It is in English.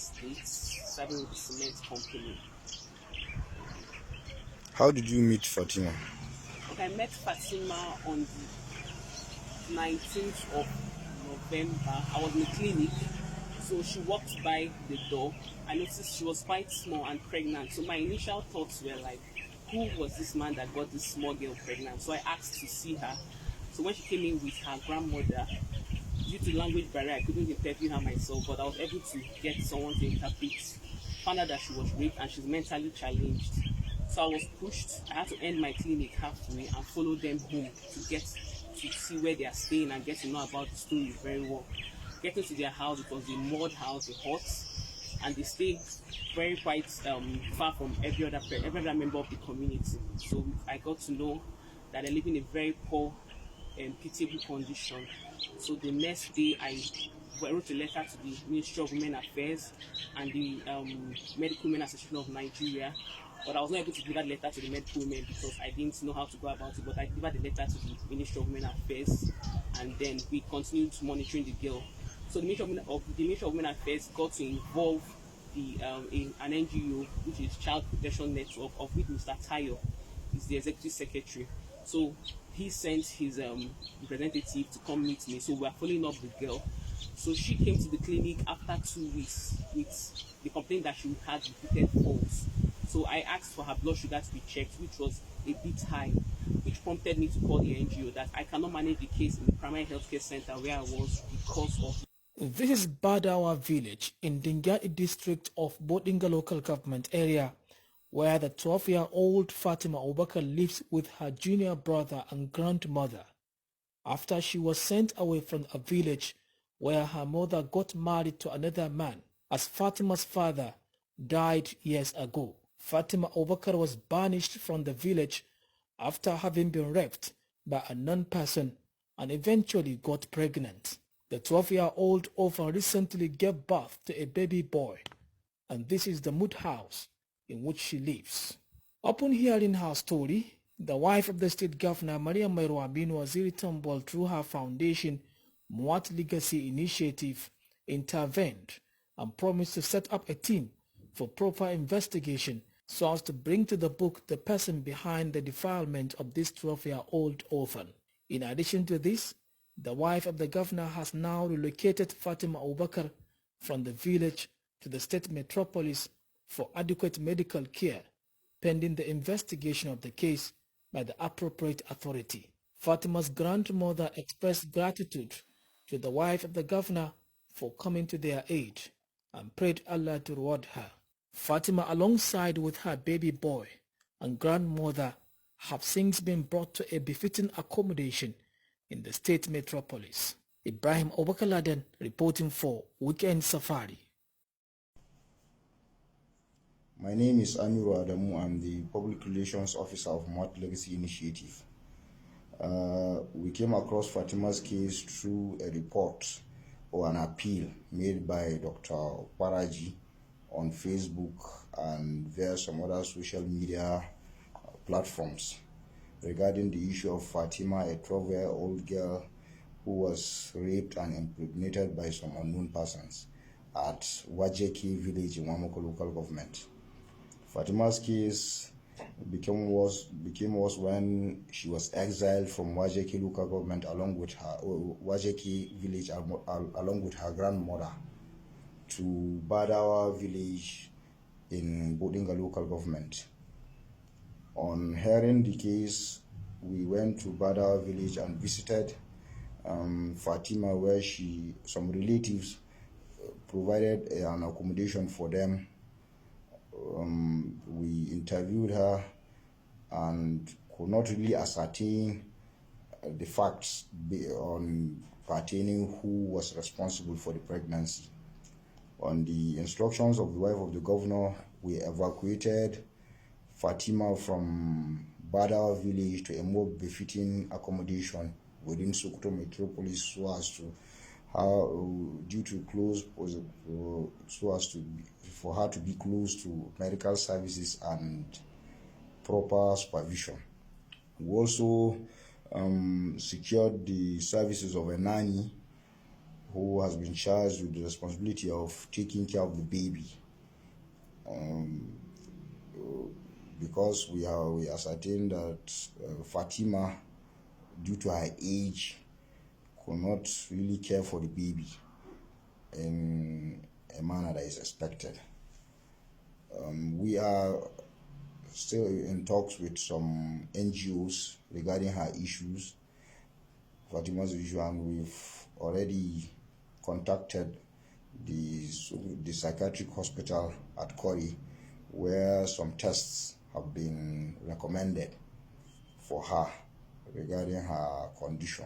States, serving with the cement company. How did you meet Fatima? Okay, I met Fatima on the 19th of November. I was in the clinic, so she walked by the door. I noticed she was quite small and pregnant. So my initial thoughts were like, who was this man that got this small girl pregnant? So I asked to see her. So when she came in with her grandmother, due to language barrier, I couldn't interview her myself, but I was able to get someone to interpret. Found out that she was raped and she's mentally challenged. So I was pushed. I had to end my clinic halfway and follow them home to get to see where they are staying and get to know about the story very well. Getting to their house, it was a mud house, a hut, and they stay very quite far from every other member of the community. So I got to know that they're living in a very poor and pitiable condition. So the next day, I wrote a letter to the Ministry of Women Affairs and the Medical Women Association of Nigeria. But I was not able to give that letter to the medical women because I didn't know how to go about it. But I delivered the letter to the Ministry of Women Affairs, and then we continued monitoring the girl. So the Ministry of Women Affairs got to involve an NGO, which is Child Protection Network, of which Mr. Tayo is the executive secretary. So he sent his representative to come meet me. So we are following up the girl. So she came to the clinic after 2 weeks with the complaint that she had repeated falls. So I asked for her blood sugar to be checked, which was a bit high, which prompted me to call the NGO that I cannot manage the case in the primary healthcare center where I was because of. This is Badawa village in Dingyadi district of Bodinga local government area, where the 12-year-old Fatima Obakar lives with her junior brother and grandmother after she was sent away from a village where her mother got married to another man, as Fatima's father died years ago. Fatima Obakar was banished from the village after having been raped by a non-person and eventually got pregnant. The 12-year-old over recently gave birth to a baby boy, and this is the mood house in which she lives. Upon hearing her story, the wife of the state governor, Maria Mairu Aminu Waziri Tambol, through her foundation, Muat Legacy Initiative, intervened and promised to set up a team for proper investigation so as to bring to the book the person behind the defilement of this 12-year-old orphan. In addition to this, the wife of the governor has now relocated Fatima Obakar from the village to the state metropolis for adequate medical care, pending the investigation of the case by the appropriate authority. Fatima's grandmother expressed gratitude to the wife of the governor for coming to their aid and prayed Allah to reward her. Fatima, alongside with her baby boy and grandmother, have since been brought to a befitting accommodation in the state metropolis. Ibrahim Obakaladen reporting for Weekend Safari. My name is Amiru Adamu. I'm the Public Relations Officer of Muat Legacy Initiative. We came across Fatima's case through a report or an appeal made by Dr. Paraji on Facebook and via some other social media platforms regarding the issue of Fatima, a 12-year-old girl who was raped and impregnated by some unknown persons at Wajeki village in Wamoko local government. Fatima's case became worse when she was exiled from Wajeki local government along with her Wajeki village along with her grandmother to Badawa village in Bodinga local government. On hearing the case, we went to Badawa village and visited Fatima, where some relatives provided an accommodation for them. We interviewed her and could not really ascertain the facts on pertaining who was responsible for the pregnancy. On the instructions of the wife of the governor, we evacuated Fatima from Badawa village to a more befitting accommodation within Sokoto metropolis so as to for her to be close to medical services and proper supervision. We also secured the services of a nanny who has been charged with the responsibility of taking care of the baby. Because we ascertained that Fatima, due to her age, could not really care for the baby in a manner that is expected. We are still in talks with some NGOs regarding her issues, Fatima's issue, and we've already contacted the psychiatric hospital at Kori, where some tests have been recommended for her regarding her condition.